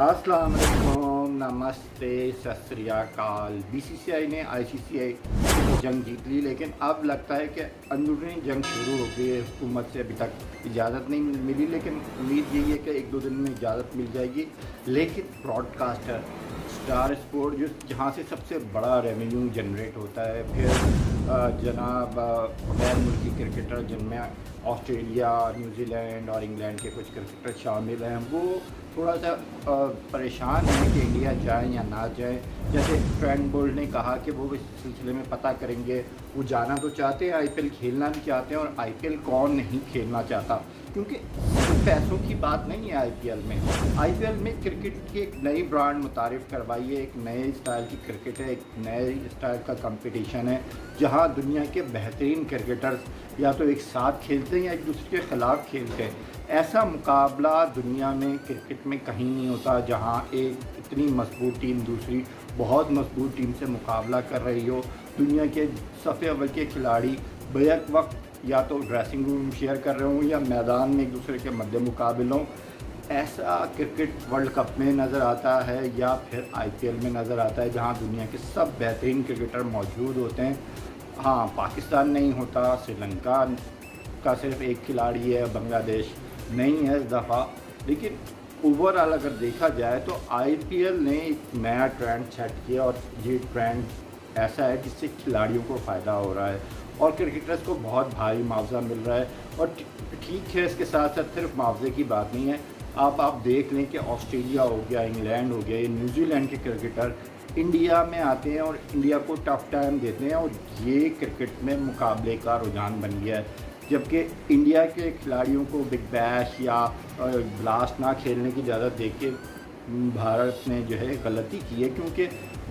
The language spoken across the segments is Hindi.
अस्सलाम वालेकुम, नमस्ते, सत श्री अकाल। बीसीसीआई ने आईसीसी जंग जीत ली, लेकिन अब लगता है कि अंदरूनी जंग शुरू हो गई है। हुकूमत से अभी तक इजाज़त नहीं मिली, लेकिन उम्मीद यही है कि एक दो दिन में इजाज़त मिल जाएगी। लेकिन ब्रॉडकास्टर स्टार स्पोर्ट जहाँ से सबसे बड़ा रेवेन्यू जनरेट होता है, फिर जनाब गैर मुल्की क्रिकेटर जिनमें ऑस्ट्रेलिया, न्यूजीलैंड और इंग्लैंड के कुछ क्रिकेटर शामिल हैं, वो थोड़ा सा परेशान है कि इंडिया जाए या ना जाए। जैसे ट्रेंट बोल्ट ने कहा कि वो इस सिलसिले में पता करेंगे। वो जाना तो चाहते हैं, आईपीएल खेलना भी चाहते हैं, और आईपीएल कौन नहीं खेलना चाहता, क्योंकि पैसों की बात नहीं है। आईपीएल में क्रिकेट की एक नई ब्रांड मुतारिफ़ करवाई है, एक नए स्टाइल की क्रिकेट है, एक नए स्टाइल का कंपटीशन है, जहां दुनिया के बेहतरीन क्रिकेटर्स या तो एक साथ खेलते हैं या एक दूसरे के ख़िलाफ़ खेलते हैं। ऐसा मुकाबला दुनिया में क्रिकेट में कहीं नहीं होता, जहां एक इतनी मजबूत टीम दूसरी बहुत मजबूत टीम से मुकाबला कर रही हो। दुनिया के सफ़े अव्वल के खिलाड़ी बैक वक्त या तो ड्रेसिंग रूम शेयर कर रहे हों या मैदान में एक दूसरे के मद्दे मुकाबिल हों। ऐसा क्रिकेट वर्ल्ड कप में नज़र आता है या फिर आईपीएल में नज़र आता है, जहां दुनिया के सब बेहतरीन क्रिकेटर मौजूद होते हैं। हाँ, पाकिस्तान नहीं होता, श्रीलंका का सिर्फ एक खिलाड़ी है, बांग्लादेश नहीं है इस दफ़ा। लेकिन ओवरऑल अगर देखा जाए तो आईपीएल ने एक नया ट्रेंड सेट किया, और ये ट्रेंड ऐसा है जिससे खिलाड़ियों को फ़ायदा हो रहा है और क्रिकेटर्स को बहुत भारी मुआवजा मिल रहा है। और ठीक है, इसके साथ साथ सिर्फ मुआवजे की बात नहीं है। आप देख लें कि ऑस्ट्रेलिया हो गया, इंग्लैंड हो गया, न्यूजीलैंड के क्रिकेटर इंडिया में आते हैं और इंडिया को टफ़ टाइम देते हैं, और ये क्रिकेट में मुकाबले का रुझान बन गया है। जबकि इंडिया के खिलाड़ियों को बिग बैश या ब्लास्ट ना खेलने की इजाज़त देके भारत ने जो है गलती की है, क्योंकि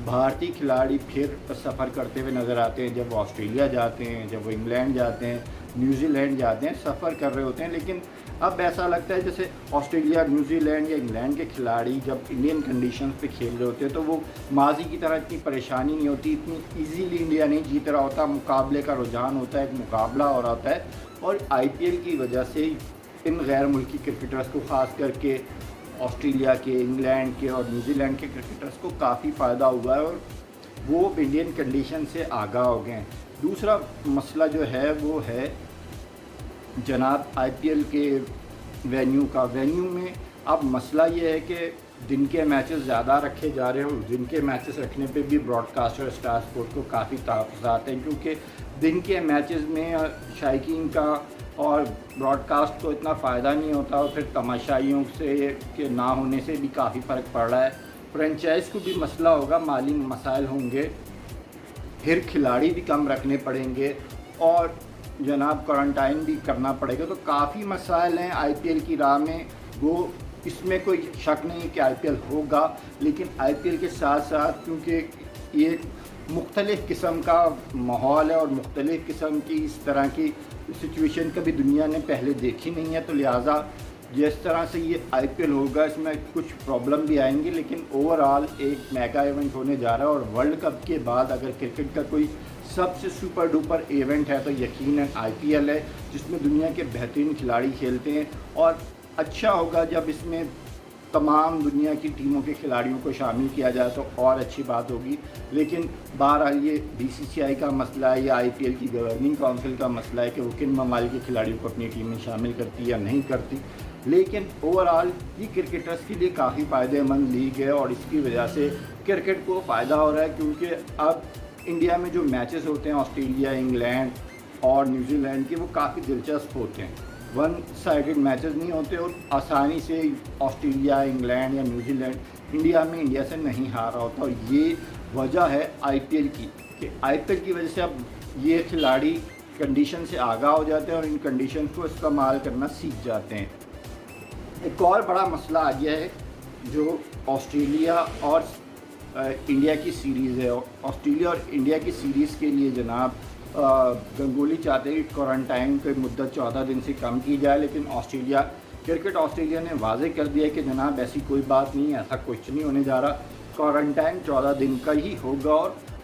भारतीय खिलाड़ी फिर सफ़र करते हुए नज़र आते हैं। जब वो ऑस्ट्रेलिया जाते हैं, जब वो इंग्लैंड जाते हैं, न्यूजीलैंड जाते हैं, सफ़र कर रहे होते हैं। लेकिन अब ऐसा लगता है जैसे ऑस्ट्रेलिया, न्यूजीलैंड या इंग्लैंड के खिलाड़ी जब इंडियन कंडीशंस पे खेल रहे होते हैं, तो वो माजी की तरह इतनी परेशानी नहीं होती, इतनी इजीली इंडिया नहीं जीत रहा होता। मुकाबले का रुझान होता है, एक मुकाबला हो रहा होता है, और आईपीएल की वजह से इन गैर मुल्की क्रिकेटर्स को, ख़ास करके ऑस्ट्रेलिया के, इंग्लैंड के और न्यूजीलैंड के क्रिकेटर्स को काफ़ी फ़ायदा हुआ है, और वो इंडियन कंडीशन से आगाह हो गए हैं। दूसरा मसला जो है वो है जनाब आईपीएल के वेन्यू का। वेन्यू में अब मसला ये है कि दिन के मैचेस ज़्यादा रखे जा रहे हैं, और दिन के मैचेस रखने पे भी ब्रॉडकास्टर स्टार स्पोर्ट को काफ़ी तहफ़्फ़ुज़ात हैं, क्योंकि दिन के मैचेस में शायकीन का और ब्रॉडकास्ट को इतना फ़ायदा नहीं होता, और फिर तमाशाइयों से के ना होने से भी काफ़ी फ़र्क पड़ रहा है। फ्रेंचाइज़ को भी मसला होगा, माली मसाइल होंगे, फिर खिलाड़ी भी कम रखने पड़ेंगे, और जनाब क्वारंटाइन भी करना पड़ेगा। तो काफ़ी मसाइल हैं आईपीएल की राह में। वो इसमें कोई शक नहीं है कि आईपीएल होगा, लेकिन आईपीएल के साथ साथ क्योंकि ये मुख्तलिफ़ किस्म का माहौल है और मुख्तलिफ़ किस्म की इस तरह की सिचुएशन कभी दुनिया ने पहले देखी नहीं है, तो लिहाजा जिस तरह से ये आईपीएल होगा इसमें कुछ प्रॉब्लम भी आएंगी, लेकिन ओवरऑल एक मेगा इवेंट होने जा रहा है। और वर्ल्ड कप के बाद अगर क्रिकेट का कोई सबसे सुपर डुपर इवेंट है तो यकीनन आईपीएल है, जिसमें दुनिया के बेहतरीन खिलाड़ी खेलते हैं। और अच्छा होगा जब इसमें तमाम दुनिया की टीमों के खिलाड़ियों को शामिल किया जाए, तो और अच्छी बात होगी। लेकिन बहरहाल ये बीसीसीआई का मसला है या आईपीएल की गवर्निंग काउंसिल का मसला है कि वो किन ममालिक के खिलाड़ियों को अपनी टीम में शामिल करती या नहीं करती। लेकिन ओवरऑल ये क्रिकेटर्स के लिए काफ़ी फ़ायदेमंद लीग है, और इसकी वजह से क्रिकेट को फ़ायदा हो रहा है, क्योंकि अब इंडिया में जो मैचेस होते हैं ऑस्ट्रेलिया, इंग्लैंड और न्यूजीलैंड के, वो काफ़ी दिलचस्प होते हैं। वन साइडेड मैचेस नहीं होते, और आसानी से ऑस्ट्रेलिया, इंग्लैंड या न्यूजीलैंड इंडिया से नहीं हारा होता। और ये वजह है आईपीएल की, कि आईपीएल की वजह से अब ये खिलाड़ी कंडीशन से आगाह हो जाते हैं और इन कंडीशन को इस्तेमाल करना सीख जाते हैं। एक और बड़ा मसला आ गया है जो ऑस्ट्रेलिया और इंडिया की सीरीज़ है। ऑस्ट्रेलिया और इंडिया की सीरीज़ के लिए जनाब गंगोली चाहते हैं कि क्वारंटाइन की मुद्दत 14 दिन से कम की जाए, लेकिन ऑस्ट्रेलिया ने वाजे कर दिया कि जनाब ऐसी कोई बात नहीं है, ऐसा कुछ नहीं होने जा रहा, क्वारंटाइन 14 दिन का ही होगा,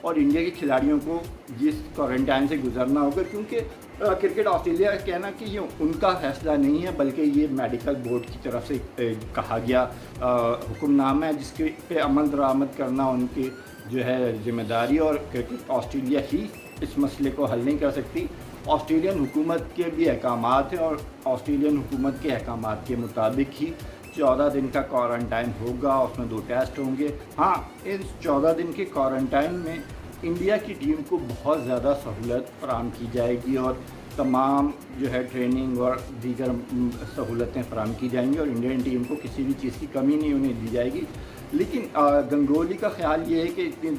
और इंडिया के खिलाड़ियों को जिस क्वारंटाइन से गुजरना होगा, क्योंकि क्रिकेट ऑस्ट्रेलिया का कहना कि ये उनका फैसला नहीं है, बल्कि ये मेडिकल बोर्ड की तरफ से कहा गया हुक्मनामा है, जिसके पे अमल दरामद करना उनकी जो है जिम्मेदारी, और क्रिकेट ऑस्ट्रेलिया ही इस मसले को हल नहीं कर सकती। ऑस्ट्रेलियन हुकूमत के भी अहकाम हैं, और ऑस्ट्रेलियन हुकूमत के अहकाम के मुताबिक ही 14 दिन का क्वारंटाइन होगा, उसमें 2 टेस्ट होंगे। हाँ, इस 14 दिन के क्वारंटाइन में इंडिया की टीम को बहुत ज़्यादा सहूलत फराम की जाएगी, और तमाम जो है ट्रेनिंग और दीगर सहूलतें फराम की जाएंगी, और इंडियन टीम को किसी भी चीज़ की कमी नहीं उन्हें दी जाएगी। लेकिन गंगोली का ख्याल ये है कि इतनी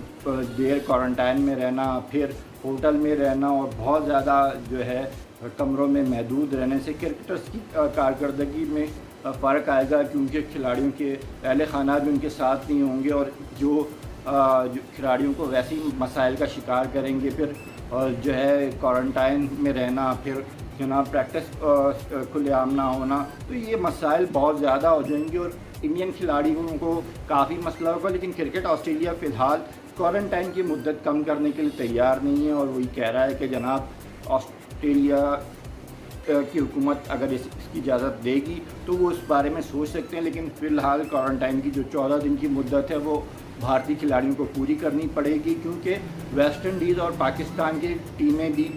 देर क्वारंटाइन में रहना, फिर होटल में रहना, और बहुत ज़्यादा जो है कमरों में महदूद रहने से क्रिकेटर्स की कारकर्दगी में फ़र्क आएगा, क्योंकि खिलाड़ियों के अहले खाना भी उनके साथ नहीं होंगे, और जो खिलाड़ियों को वैसे ही मसाइल का शिकार करेंगे। फिर जो है क्वारंटाइन में रहना, फिर जनाब प्रैक्टिस खुलेआम ना होना, तो ये मसाइल बहुत ज़्यादा हो जाएंगे, और इंडियन खिलाड़ियों को काफ़ी मसला होगा। लेकिन क्रिकेट ऑस्ट्रेलिया फ़िलहाल क्वारंटाइन की मुद्दत कम करने के लिए तैयार नहीं है, और वही कह रहा है कि जनाब ऑस्ट्रेलिया की हुकूमत अगर इसकी इजाज़त देगी तो वो इस बारे में सोच सकते हैं। लेकिन फ़िलहाल क्वारंटाइन की जो 14 दिन की मुद्दत है वो भारतीय खिलाड़ियों को पूरी करनी पड़ेगी, क्योंकि वेस्ट इंडीज़ और पाकिस्तान की टीमें भी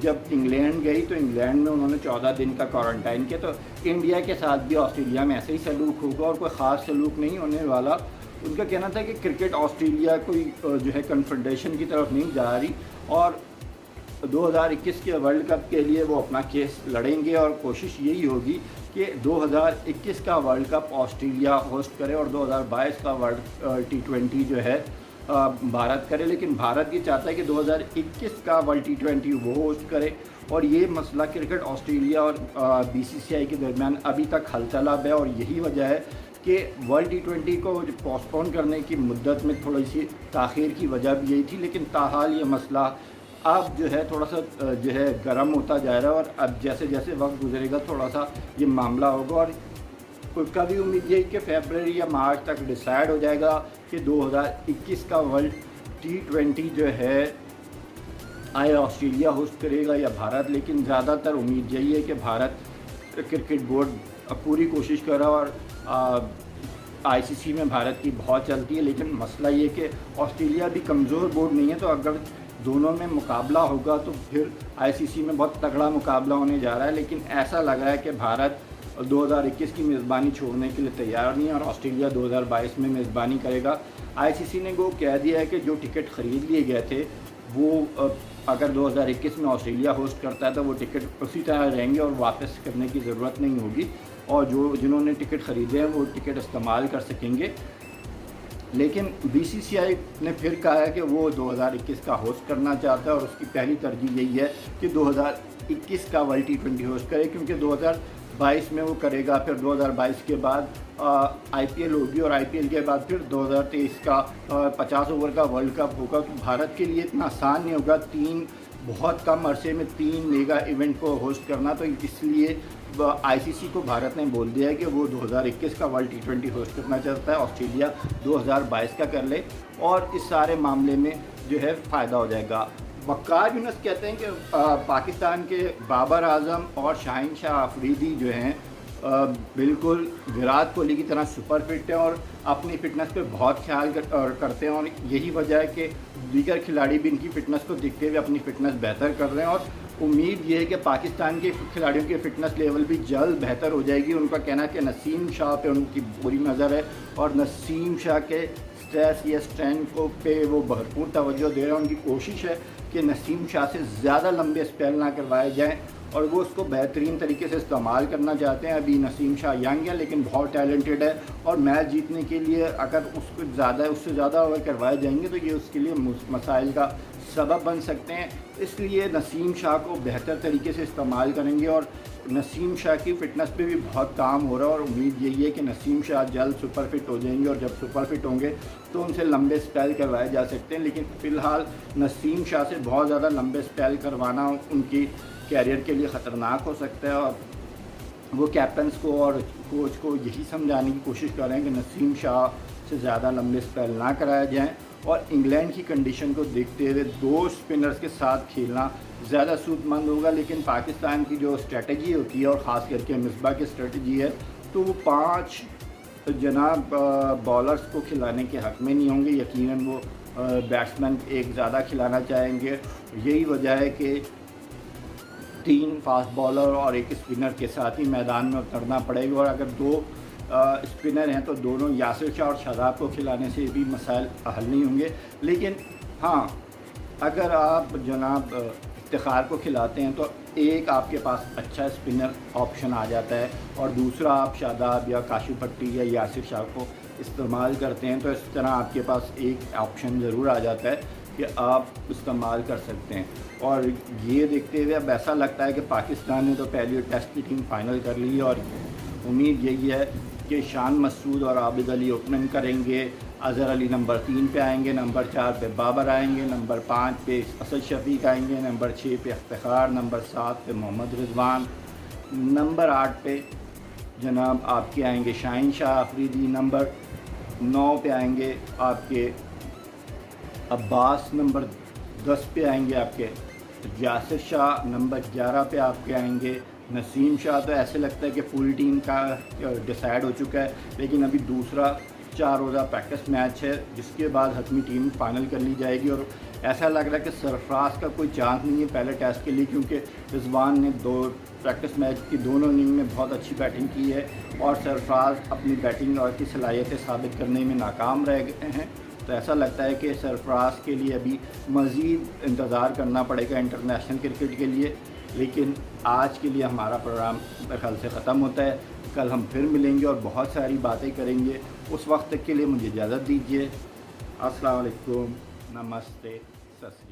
जब इंग्लैंड गई तो इंग्लैंड में उन्होंने 14 दिन का क्वारंटाइन किया। तो इंडिया के साथ भी ऑस्ट्रेलिया में ऐसे ही सलूक होगा, और कोई ख़ास सलूक नहीं होने वाला। उनका कहना था कि क्रिकेट ऑस्ट्रेलिया कोई जो है कन्फ्रंटेशन की तरफ नहीं जा रही, और 2021 के वर्ल्ड कप के लिए वो अपना केस लड़ेंगे, और कोशिश यही होगी कि 2021 का वर्ल्ड कप ऑस्ट्रेलिया होस्ट करे, और 2022 का वर्ल्ड T20 जो है भारत करे। लेकिन भारत ये चाहता है कि 2021 का वर्ल्ड T20 वो होस्ट करे, और ये मसला क्रिकेट ऑस्ट्रेलिया और BCCI के दरमियान अभी तक हलचलब है, और यही वजह है कि वर्ल्ड T20 को पोस्टपोन करने की मुद्दत में थोड़ी सी ताख़ीर की वजह भी यही थी। लेकिन ताहाल ये मसला अब जो है थोड़ा सा जो है गर्म होता जा रहा है, और अब जैसे जैसे वक्त गुजरेगा थोड़ा सा ये मामला होगा, और का भी उम्मीद यही कि फरवरी या मार्च तक डिसाइड हो जाएगा कि 2021 का वर्ल्ड T20 जो है आए ऑस्ट्रेलिया होस्ट करेगा या भारत। लेकिन ज़्यादातर उम्मीद यही है कि भारत क्रिकेट बोर्ड पूरी कोशिश कर रहा है, और ICC में भारत की बहुत चलती है। लेकिन मसला ये कि ऑस्ट्रेलिया भी कमज़ोर बोर्ड नहीं है, तो अगर दोनों में मुकाबला होगा तो फिर ICC में बहुत तगड़ा मुकाबला होने जा रहा है। लेकिन ऐसा लग रहा है कि भारत 2021 की मेज़बानी छोड़ने के लिए तैयार नहीं है, और ऑस्ट्रेलिया 2022 में मेज़बानी करेगा। ICC ने वो कह दिया है कि जो टिकट ख़रीद लिए गए थे वो अगर 2021 में ऑस्ट्रेलिया होस्ट करता है तो वो टिकट उसी तरह रहेंगे, और वापस करने की ज़रूरत नहीं होगी, और जिन्होंने टिकट ख़रीदे हैं वो टिकट इस्तेमाल कर सकेंगे। लेकिन BCCI ने फिर कहा है कि वो 2021 का होस्ट करना चाहता है, और उसकी पहली तरजीह यही है कि 2021 का वर्ल्ड T20 होस्ट करे, क्योंकि 2022 में वो करेगा। फिर 2022 के बाद IPL होगी, और IPL के बाद फिर 2023 का 50 ओवर का वर्ल्ड कप होगा। तो भारत के लिए इतना आसान नहीं होगा बहुत कम अरसे में 3 मेगा इवेंट को होस्ट करना। तो इसलिए ICC को भारत ने बोल दिया है कि वो 2021 का वर्ल्ड T20 होस्ट करना चाहता है, ऑस्ट्रेलिया 2022 का कर ले, और इस सारे मामले में जो है फ़ायदा हो जाएगा। वक़ार यूनुस कहते हैं कि पाकिस्तान के बाबर आज़म और शाहीन शाह अफरीदी जो हैं बिल्कुल विराट कोहली की तरह सुपर फिट हैं, और अपनी फ़िटनेस पे बहुत ख्याल करते हैं, और यही वजह है कि दीगर खिलाड़ी भी इनकी फ़िटनेस को देखते हुए अपनी फ़िटनेस बेहतर कर रहे हैं। और उम्मीद ये है कि पाकिस्तान के खिलाड़ियों की फ़िटनेस लेवल भी जल्द बेहतर हो जाएगी। उनका कहना है कि नसीम शाह पे उनकी पूरी नज़र है, और नसीम शाह के स्ट्रेस या स्ट्रेंथ को पे वो भरपूर तवज्जो दे रहे हैं। उनकी कोशिश है कि नसीम शाह से ज़्यादा लंबे स्पेल ना करवाए जाएँ, और वो उसको बेहतरीन तरीके से इस्तेमाल करना चाहते हैं। अभी नसीम शाह यंग है लेकिन बहुत टैलेंटेड है, और मैच जीतने के लिए अगर उससे ज़्यादा ओवर करवाए जाएंगे तो ये उसके लिए मसाइल का सबब बन सकते हैं। इसलिए नसीम शाह को बेहतर तरीके से इस्तेमाल करेंगे, और नसीम शाह की फ़िटनेस पे भी बहुत काम हो रहा है, और उम्मीद यही है कि नसीम शाह जल्द सुपर फिट हो जाएंगे, और जब सुपर फिट होंगे तो उनसे लंबे स्पेल करवाए जा सकते हैं। लेकिन फ़िलहाल नसीम शाह से बहुत ज़्यादा लंबे स्पेल करवाना उनकी कैरियर के लिए ख़तरनाक हो सकता है, और वो कैप्टन्स को और कोच को यही समझाने की कोशिश कर रहे हैं कि नसीम शाह से ज़्यादा लंबे स्पेल ना कराया जाएँ, और इंग्लैंड की कंडीशन को देखते हुए 2 स्पिनर्स के साथ खेलना ज़्यादा सूदमंद होगा। लेकिन पाकिस्तान की जो स्ट्रेटजी होती है और ख़ास करके मिसबाह की स्ट्रेटजी है, तो वो 5 जनाब बॉलर्स को खिलाने के हक़ में नहीं होंगे। यकीनन वो बैट्समैन एक ज़्यादा खिलाना चाहेंगे। यही वजह है कि 3 फास्ट बॉलर और 1 स्पिनर के साथ ही मैदान में उतरना पड़ेगा। और अगर 2 स्पिनर हैं तो दोनों यासिर शाह और शादाब को खिलाने से भी मसाइल हल नहीं होंगे। लेकिन हाँ, अगर आप जनाब इफ्तिखार को खिलाते हैं तो एक आपके पास अच्छा स्पिनर ऑप्शन आ जाता है और दूसरा आप शादाब या काशुपट्टी या यासिर शाह को इस्तेमाल करते हैं, तो इस तरह आपके पास एक ऑप्शन ज़रूर आ जाता है कि आप इस्तेमाल कर सकते हैं। और ये देखते हुए अब ऐसा लगता है कि पाकिस्तान ने तो पहली टेस्ट की टीम फाइनल कर ली है और उम्मीद यही है कि शान मसूद और आबिद अली ओपनिंग करेंगे, अज़हर अली नंबर 3 पे आएंगे, नंबर 4 पे बाबर आएंगे, नंबर 5 पे असद शफीक आएंगे, नंबर 6 पे इफ्तिखार, नंबर 7 पे मोहम्मद रिजवान, नंबर 8 पे जनाब आपके आएंगे शाहीन शाह अफरीदी, नंबर 9 पे आएंगे आपके अब्बास, नंबर 10 पे आएंगे आपके यासिर शाह, नंबर 11 पे आपके आएंगे नसीम शाह। तो ऐसे लगता है कि फुल टीम का डिसाइड हो चुका है, लेकिन अभी दूसरा 4 रोज़ा प्रैक्टिस मैच है जिसके बाद हतमी टीम फाइनल कर ली जाएगी। और ऐसा लग रहा है कि सरफराज का कोई चांस नहीं है पहले टेस्ट के लिए, क्योंकि रिजवान ने 2 प्रैक्टिस मैच की दोनों इनिंग में बहुत अच्छी बैटिंग की है और सरफराज अपनी बैटिंग और की सलाहियतें साबित करने में नाकाम रह गए हैं। तो ऐसा लगता है कि सरफराज के लिए अभी मज़ीद इंतज़ार करना पड़ेगा इंटरनेशनल क्रिकेट के लिए। लेकिन आज के लिए हमारा प्रोग्राम मेरे ख्याल से ख़त्म होता है। कल हम फिर मिलेंगे और बहुत सारी बातें करेंगे। उस वक्त तक के लिए मुझे इजाज़त दीजिए। अस्सलाम वालेकुम, नमस्ते, सत श्री अकाल।